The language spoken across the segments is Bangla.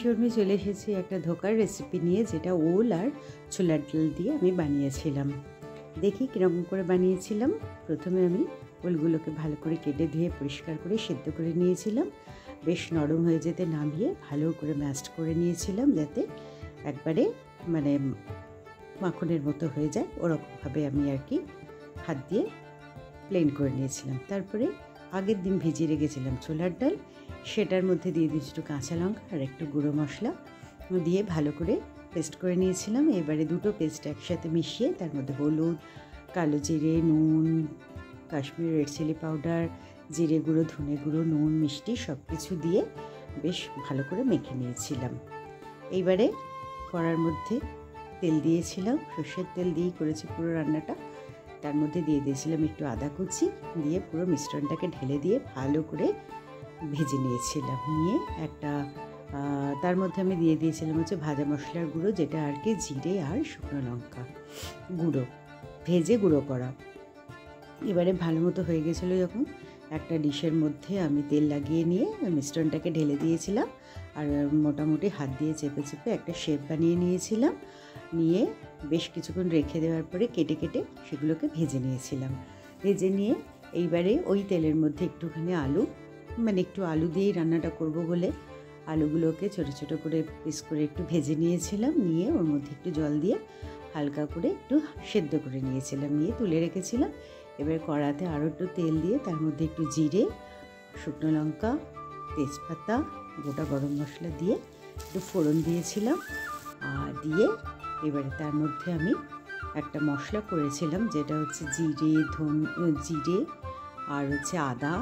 শর্মে চলে এসেছি একটা ধোকার রেসিপি নিয়ে, যেটা ওল আর ছোলার ডাল দিয়ে আমি বানিয়েছিলাম। দেখি কীরকম করে বানিয়েছিলাম। প্রথমে আমি ওলগুলোকে ভালো করে কেটে ধুয়ে পরিষ্কার করে সেদ্ধ করে নিয়েছিলাম। বেশ নরম হয়ে যেতে নামিয়ে ভালো করে ম্যাশড করে নিয়েছিলাম, যাতে একবারে মানে মাখনের মতো হয়ে যায়। ওরকমভাবে আমি আর কি হাত দিয়ে প্লেন করে নিয়েছিলাম। তারপরে আগের দিন ভিজিয়ে রেখেছিলাম ছোলার ডাল, সেটার মধ্যে দিয়ে দিয়েছি একটু কাঁচা লঙ্কা আর একটু গুঁড়ো মশলা দিয়ে ভালো করে পেস্ট করে নিয়েছিলাম। এবারে দুটো পেস্ট একসাথে মিশিয়ে তার মধ্যে হলুদ, কালো জিরে, নুন, কাশ্মীরি রেড চিলি পাউডার, জিরে গুঁড়ো, ধনে গুঁড়ো, নুন, মিষ্টি সব কিছু দিয়ে বেশ ভালো করে মেখে নিয়েছিলাম। এইবারে কড়ার মধ্যে তেল দিয়েছিলাম, সর্ষের তেল দিয়েই করেছি পুরো রান্নাটা। তার মধ্যে দিয়ে দিয়েছিলাম একটু আদা কুচি, দিয়ে পুরো মিশ্রণটাকে ঢেলে দিয়ে ভালো করে ভেজে নিয়েছিলাম। নিয়ে একটা তার মধ্যে আমি দিয়ে দিয়েছিলাম হচ্ছে ভাজা মশলার গুঁড়ো, যেটা আর কি জিরে আর শুকনো লঙ্কা গুঁড়ো ভেজে গুঁড়ো করা। এবারে ভালো মতো হয়ে গেছিলো যখন, একটা ডিশের মধ্যে আমি তেল লাগিয়ে নিয়ে মিশ্রণটাকে ঢেলে দিয়েছিলাম আর মোটামুটি হাত দিয়ে চেপে চেপে একটা শেপ বানিয়ে নিয়েছিলাম। নিয়ে বেশ কিছুক্ষণ রেখে দেওয়ার পরে কেটে কেটে সেগুলোকে ভেজে নিয়েছিলাম। ভেজে নিয়ে এইবারে ওই তেলের মধ্যে একটুখানি আলু, মানে একটু আলু দিয়েই রান্নাটা করব বলে আলুগুলোকে ছোটো ছোটো করে পিস করে একটু ভেজে নিয়েছিলাম। নিয়ে ওর মধ্যে একটু জল দিয়ে হালকা করে একটু সেদ্ধ করে নিয়েছিলাম, নিয়ে তুলে রেখেছিলাম। এবার কড়াতে আরও একটু তেল দিয়ে তার মধ্যে একটু জিরে, শুকনো লঙ্কা, তেজপাতা, গোটা গরম মশলা দিয়ে একটু ফোড়ন দিয়েছিলাম। আর দিয়ে এবারে তার মধ্যে আমি একটা মশলা করেছিলাম, যেটা হচ্ছে জিরে আর হচ্ছে আদা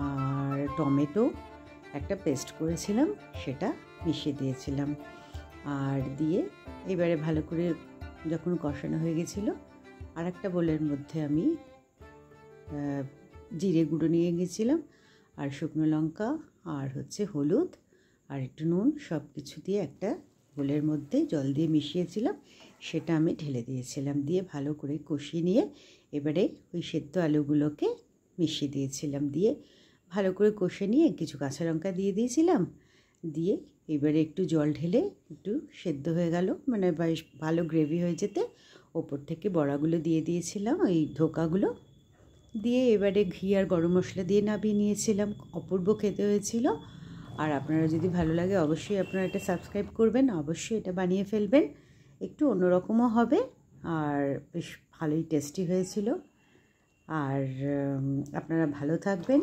আর টমেটো একটা পেস্ট করেছিলাম, সেটা মিশিয়ে দিয়েছিলাম। আর দিয়ে এবারে ভালো করে যখন কষানো হয়ে গেছিলো, আর একটা বোলের মধ্যে আমি জিরে গুঁড়ো নিয়ে গেছিলাম আর শুকনো লঙ্কা আর হচ্ছে হলুদ আর একটু নুন সব কিছু দিয়ে একটা বোলের মধ্যে জল দিয়ে মিশিয়েছিলাম, সেটা আমি ঢেলে দিয়েছিলাম। দিয়ে ভালো করে কষিয়ে নিয়ে এবারে ওই সেদ্ধ আলুগুলোকে মিশিয়ে দিয়েছিলাম। দিয়ে ভালো করে কষে নিয়ে কিছু কাঁচা লঙ্কা দিয়ে দিয়েছিলাম। দিয়ে এবারে একটু জল ঢেলে একটু সেদ্ধ হয়ে গেল, মানে বেশ ভালো গ্রেভি হয়ে যেতে ওপর থেকে বড়াগুলো দিয়ে দিয়েছিলাম, ওই ধোকাগুলো দিয়ে এবারে ঘি আর গরম মশলা দিয়ে নামিয়ে নিয়েছিলাম। অপূর্ব খেতে হয়েছিল। আর আপনারা যদি ভালো লাগে অবশ্যই আপনারা এটা সাবস্ক্রাইব করবেন, অবশ্যই এটা বানিয়ে ফেলবেন। একটু অন্যরকমও হবে আর বেশ ভালোই টেস্টি হয়েছিল। আর আপনারা ভালো থাকবেন।